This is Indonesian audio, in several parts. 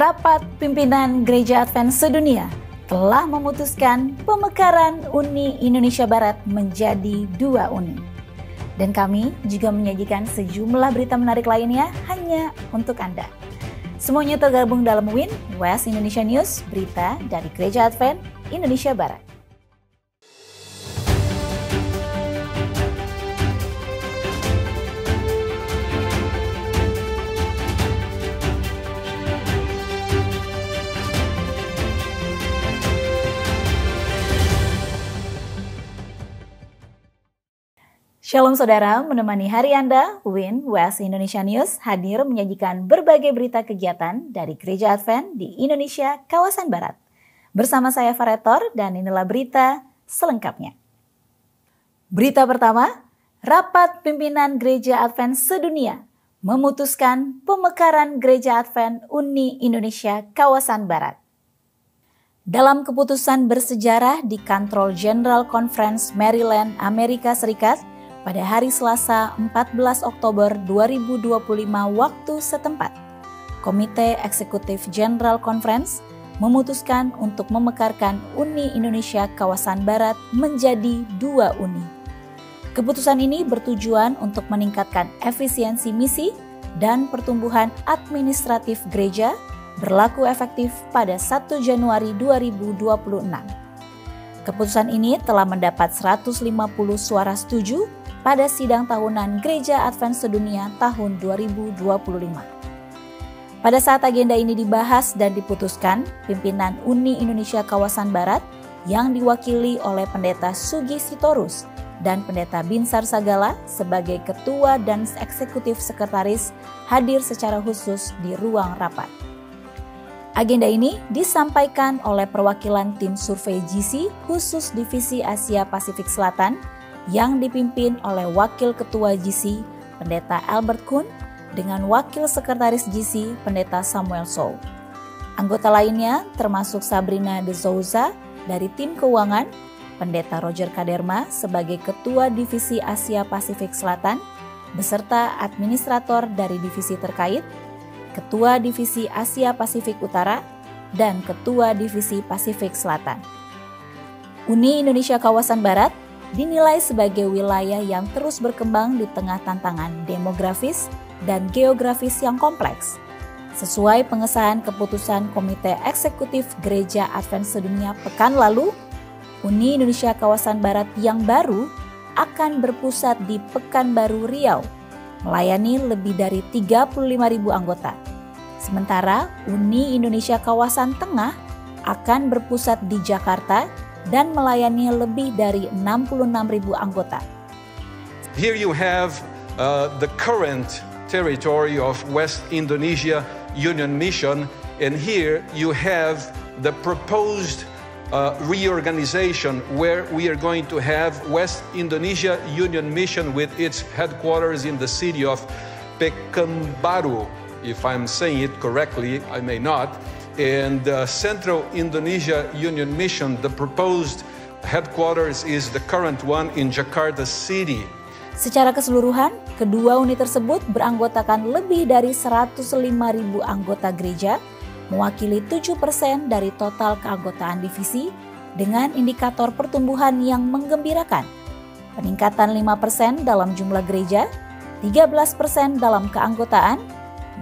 Rapat Pimpinan Gereja Advent Sedunia telah memutuskan pemekaran Uni Indonesia Barat menjadi 2 uni. Dan kami juga menyajikan sejumlah berita menarik lainnya hanya untuk Anda. Semuanya tergabung dalam WIN, West Indonesia News, berita dari Gereja Advent Indonesia Barat. Shalom saudara, menemani hari Anda, WIN, West Indonesia News hadir menyajikan berbagai berita kegiatan dari Gereja Advent di Indonesia kawasan Barat. Bersama saya Faretor dan inilah berita selengkapnya. Berita pertama, Rapat Pimpinan Gereja Advent Sedunia memutuskan pemekaran Gereja Advent Uni Indonesia kawasan Barat. Dalam keputusan bersejarah di Kantor General Conference Maryland, Amerika Serikat, pada hari Selasa 14 Oktober 2025 waktu setempat, Komite Eksekutif General Conference memutuskan untuk memekarkan Uni Indonesia kawasan Barat menjadi 2 uni. Keputusan ini bertujuan untuk meningkatkan efisiensi misi dan pertumbuhan administratif gereja berlaku efektif pada 1 Januari 2026. Keputusan ini telah mendapat 150 suara setuju pada sidang tahunan Gereja Advent Sedunia tahun 2025. Pada saat agenda ini dibahas dan diputuskan, pimpinan Uni Indonesia kawasan Barat yang diwakili oleh Pendeta Sugi Sitorus dan Pendeta Binsar Sagala sebagai Ketua dan Eksekutif Sekretaris hadir secara khusus di ruang rapat. Agenda ini disampaikan oleh perwakilan tim survei GC khusus Divisi Asia Pasifik Selatan yang dipimpin oleh Wakil Ketua GC, Pendeta Albert Kuhn, dengan Wakil Sekretaris GC, Pendeta Samuel Sow. Anggota lainnya termasuk Sabrina De Souza dari tim keuangan, Pendeta Roger Kaderma sebagai Ketua Divisi Asia Pasifik Selatan, beserta administrator dari divisi terkait, Ketua Divisi Asia Pasifik Utara, dan Ketua Divisi Pasifik Selatan. Uni Indonesia kawasan Barat dinilai sebagai wilayah yang terus berkembang di tengah tantangan demografis dan geografis yang kompleks. Sesuai pengesahan keputusan Komite Eksekutif Gereja Advent Sedunia pekan lalu, Uni Indonesia kawasan Barat yang baru akan berpusat di Pekanbaru, Riau, melayani lebih dari 35.000 anggota. Sementara Uni Indonesia kawasan Tengah akan berpusat di Jakarta dan melayani lebih dari 66.000 anggota. Here you have the current territory of West Indonesia Union Mission, and here you have the proposed reorganization where we are going to have West Indonesia Union Mission with its headquarters in the city of Pekanbaru. If I'm saying it correctly, I may not. And Central Indonesia Union Mission, the proposed headquarters is the current one in Jakarta City. Secara keseluruhan, kedua unit tersebut beranggotakan lebih dari 105.000 anggota gereja, mewakili 7% dari total keanggotaan divisi, dengan indikator pertumbuhan yang menggembirakan. Peningkatan 5% dalam jumlah gereja, 13% dalam keanggotaan,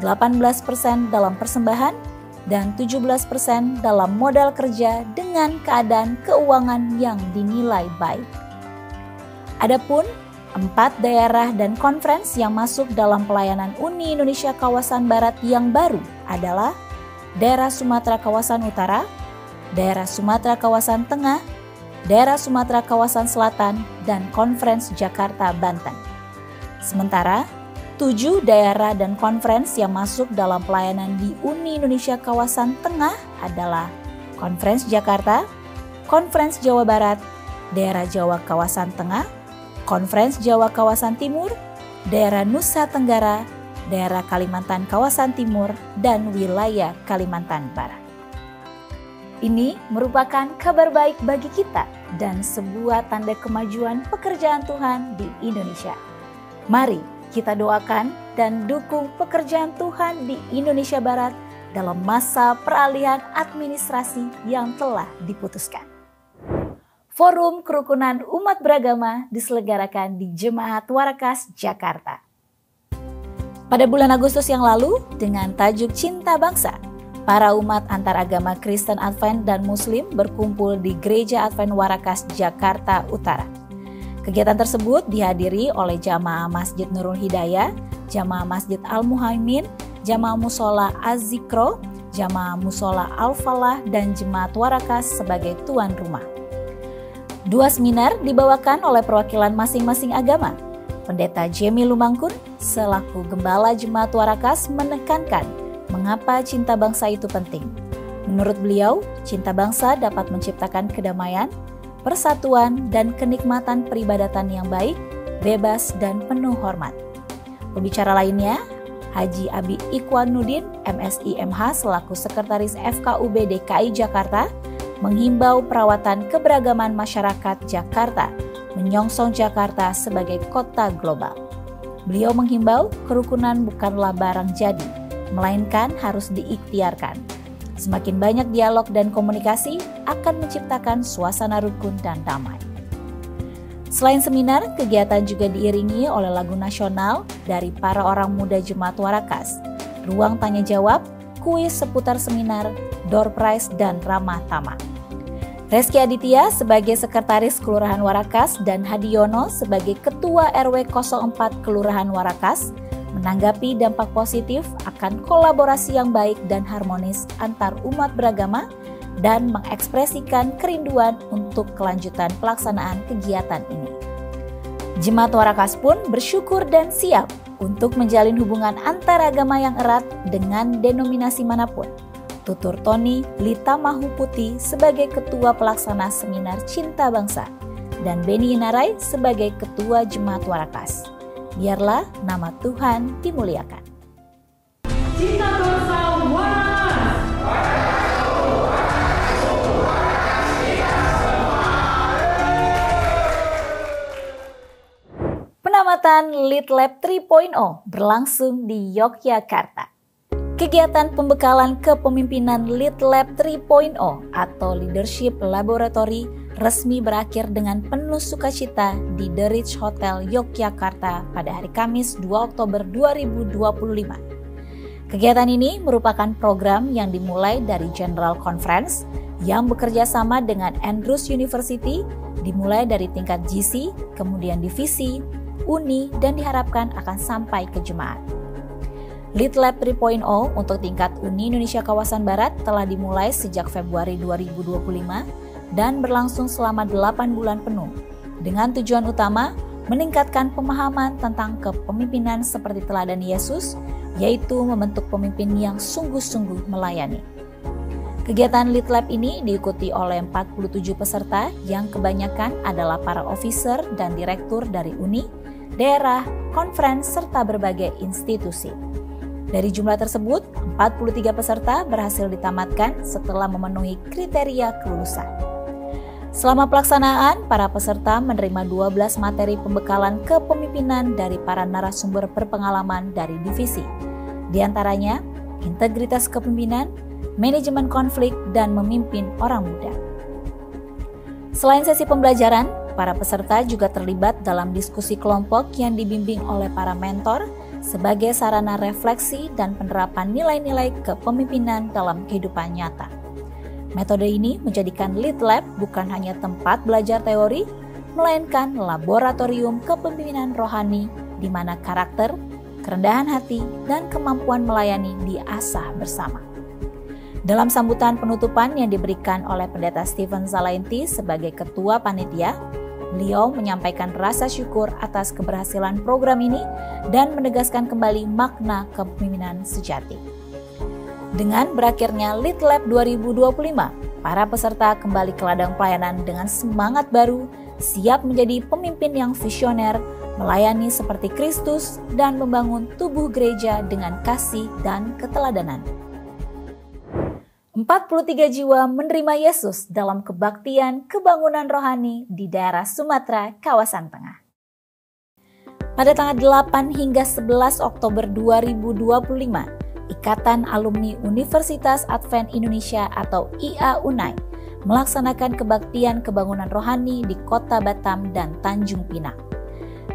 18% dalam persembahan, dan 17% dalam modal kerja dengan keadaan keuangan yang dinilai baik. Adapun 4 daerah dan conference yang masuk dalam pelayanan Uni Indonesia kawasan Barat yang baru adalah daerah Sumatera kawasan Utara, daerah Sumatera kawasan Tengah, daerah Sumatera kawasan Selatan, dan conference Jakarta Banten. Sementara 7 daerah dan conference yang masuk dalam pelayanan di Uni Indonesia kawasan Tengah adalah Conference Jakarta, Conference Jawa Barat, Daerah Jawa kawasan Tengah, Conference Jawa kawasan Timur, Daerah Nusa Tenggara, Daerah Kalimantan kawasan Timur, dan Wilayah Kalimantan Barat. Ini merupakan kabar baik bagi kita dan sebuah tanda kemajuan pekerjaan Tuhan di Indonesia. Mari kita doakan dan dukung pekerjaan Tuhan di Indonesia Barat dalam masa peralihan administrasi yang telah diputuskan. Forum Kerukunan Umat Beragama diselenggarakan di Jemaat Warakas, Jakarta. Pada bulan Agustus yang lalu, dengan tajuk Cinta Bangsa, para umat antaragama Kristen Advent dan Muslim berkumpul di Gereja Advent Warakas, Jakarta Utara. Kegiatan tersebut dihadiri oleh Jamaah Masjid Nurul Hidayah, Jamaah Masjid Al-Muhaimin, Jamaah Musola Az-Zikro, Jamaah Musola Al-Falah, dan Jemaat Warakas sebagai tuan rumah. 2 seminar dibawakan oleh perwakilan masing-masing agama. Pendeta Jemi Lumangkun selaku Gembala Jemaat Warakas menekankan mengapa cinta bangsa itu penting. Menurut beliau, cinta bangsa dapat menciptakan kedamaian, persatuan, dan kenikmatan peribadatan yang baik, bebas, dan penuh hormat. Pembicara lainnya, Haji Abi Ikhwanuddin, MSI MH selaku Sekretaris FKUB DKI Jakarta, menghimbau perawatan keberagaman masyarakat Jakarta, menyongsong Jakarta sebagai kota global. Beliau menghimbau kerukunan bukanlah barang jadi, melainkan harus diikhtiarkan. Semakin banyak dialog dan komunikasi akan menciptakan suasana rukun dan damai. Selain seminar, kegiatan juga diiringi oleh lagu nasional dari para orang muda Jemaat Warakas, ruang tanya jawab, kuis seputar seminar, door prize, dan ramah tamah. Reski Aditya sebagai Sekretaris Kelurahan Warakas dan Hadiono sebagai Ketua RW 04 Kelurahan Warakas menanggapi dampak positif akan kolaborasi yang baik dan harmonis antar umat beragama dan mengekspresikan kerinduan untuk kelanjutan pelaksanaan kegiatan ini. Jemaat Warakas pun bersyukur dan siap untuk menjalin hubungan antaragama yang erat dengan denominasi manapun. Tutur Tony Lita Mahuputi sebagai Ketua Pelaksana Seminar Cinta Bangsa dan Beni Inarai sebagai Ketua Jemaat Warakas. Biarlah nama Tuhan dimuliakan. Cinta Bangsa Penamatan Lead Lab 3.0 berlangsung di Yogyakarta. Kegiatan pembekalan kepemimpinan Lead Lab 3.0 atau Leadership Laboratory resmi berakhir dengan penuh sukacita di The Ritz Hotel Yogyakarta pada hari Kamis 2 Oktober 2025. Kegiatan ini merupakan program yang dimulai dari General Conference yang bekerja sama dengan Andrews University, dimulai dari tingkat GC, kemudian divisi, uni, dan diharapkan akan sampai ke jemaat. Lead Lab 3.0 untuk tingkat Uni Indonesia Kawasan Barat telah dimulai sejak Februari 2025 dan berlangsung selama 8 bulan penuh, dengan tujuan utama meningkatkan pemahaman tentang kepemimpinan seperti teladan Yesus, yaitu membentuk pemimpin yang sungguh-sungguh melayani. Kegiatan Lead Lab ini diikuti oleh 47 peserta yang kebanyakan adalah para officer dan direktur dari uni, daerah, conference, serta berbagai institusi. Dari jumlah tersebut, 43 peserta berhasil ditamatkan setelah memenuhi kriteria kelulusan. Selama pelaksanaan, para peserta menerima 12 materi pembekalan kepemimpinan dari para narasumber berpengalaman dari divisi. Di antaranya, integritas kepemimpinan, manajemen konflik, dan memimpin orang muda. Selain sesi pembelajaran, para peserta juga terlibat dalam diskusi kelompok yang dibimbing oleh para mentor sebagai sarana refleksi dan penerapan nilai-nilai kepemimpinan dalam kehidupan nyata. Metode ini menjadikan Lead Lab bukan hanya tempat belajar teori, melainkan laboratorium kepemimpinan rohani di mana karakter, kerendahan hati, dan kemampuan melayani diasah bersama. Dalam sambutan penutupan yang diberikan oleh Pendeta Stephen Zalainti sebagai Ketua Panitia, beliau menyampaikan rasa syukur atas keberhasilan program ini dan menegaskan kembali makna kepemimpinan sejati. Dengan berakhirnya Lead Lab 2025, para peserta kembali ke ladang pelayanan dengan semangat baru, siap menjadi pemimpin yang visioner, melayani seperti Kristus, dan membangun tubuh gereja dengan kasih dan keteladanan. 43 jiwa menerima Yesus dalam kebaktian kebangunan rohani di daerah Sumatera, kawasan tengah. Pada tanggal 8 hingga 11 Oktober 2025, Ikatan Alumni Universitas Advent Indonesia atau IA-UNAI melaksanakan kebaktian kebangunan rohani di Kota Batam dan Tanjung Pinang.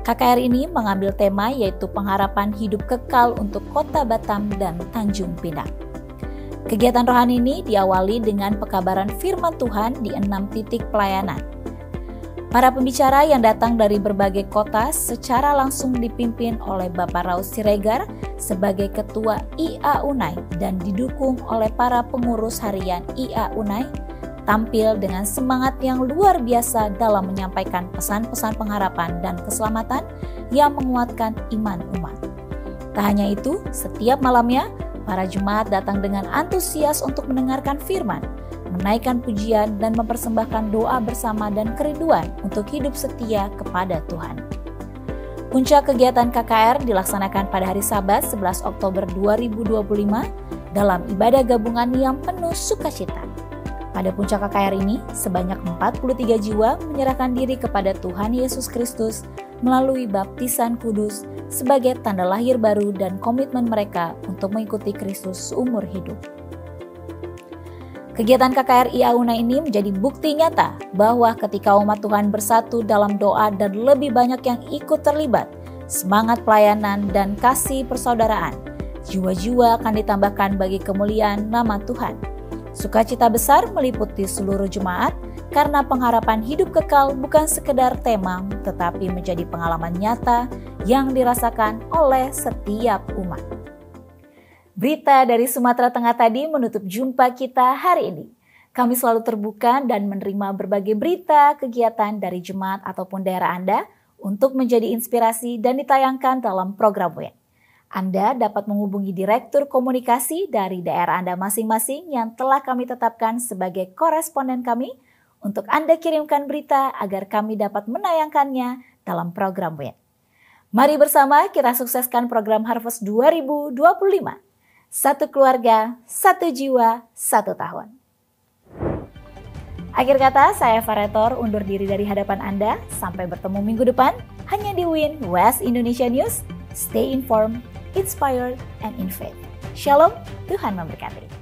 KKR ini mengambil tema yaitu pengharapan hidup kekal untuk Kota Batam dan Tanjung Pinang. Kegiatan rohani ini diawali dengan pekabaran firman Tuhan di 6 titik pelayanan. Para pembicara yang datang dari berbagai kota secara langsung dipimpin oleh Bapak Raus Siregar sebagai Ketua IA-UNAI dan didukung oleh para pengurus harian IA-UNAI, tampil dengan semangat yang luar biasa dalam menyampaikan pesan-pesan pengharapan dan keselamatan yang menguatkan iman umat. Tak hanya itu, setiap malamnya, para jemaat datang dengan antusias untuk mendengarkan firman, menaikkan pujian dan mempersembahkan doa bersama dan kerinduan untuk hidup setia kepada Tuhan. Puncak kegiatan KKR dilaksanakan pada hari Sabat 11 Oktober 2025 dalam ibadah gabungan yang penuh sukacita. Pada puncak KKR ini, sebanyak 43 jiwa menyerahkan diri kepada Tuhan Yesus Kristus melalui baptisan kudus sebagai tanda lahir baru dan komitmen mereka untuk mengikuti Kristus seumur hidup. Kegiatan KKR IA-UNAI ini menjadi bukti nyata bahwa ketika umat Tuhan bersatu dalam doa dan lebih banyak yang ikut terlibat, semangat pelayanan dan kasih persaudaraan, jiwa-jiwa akan ditambahkan bagi kemuliaan nama Tuhan. Sukacita besar meliputi seluruh jemaat karena pengharapan hidup kekal bukan sekedar tema, tetapi menjadi pengalaman nyata yang dirasakan oleh setiap umat. Berita dari Sumatera Tengah tadi menutup jumpa kita hari ini. Kami selalu terbuka dan menerima berbagai berita, kegiatan dari jemaat ataupun daerah Anda untuk menjadi inspirasi dan ditayangkan dalam program WIN. Anda dapat menghubungi Direktur Komunikasi dari daerah Anda masing-masing yang telah kami tetapkan sebagai koresponden kami untuk Anda kirimkan berita agar kami dapat menayangkannya dalam program WIN. Mari bersama kita sukseskan program Harvest 2025. Satu keluarga, satu jiwa, satu tahun. Akhir kata, saya Farator undur diri dari hadapan Anda. Sampai bertemu minggu depan hanya di WIN West Indonesia News. Stay informed, inspired, and in faith. Shalom, Tuhan memberkati.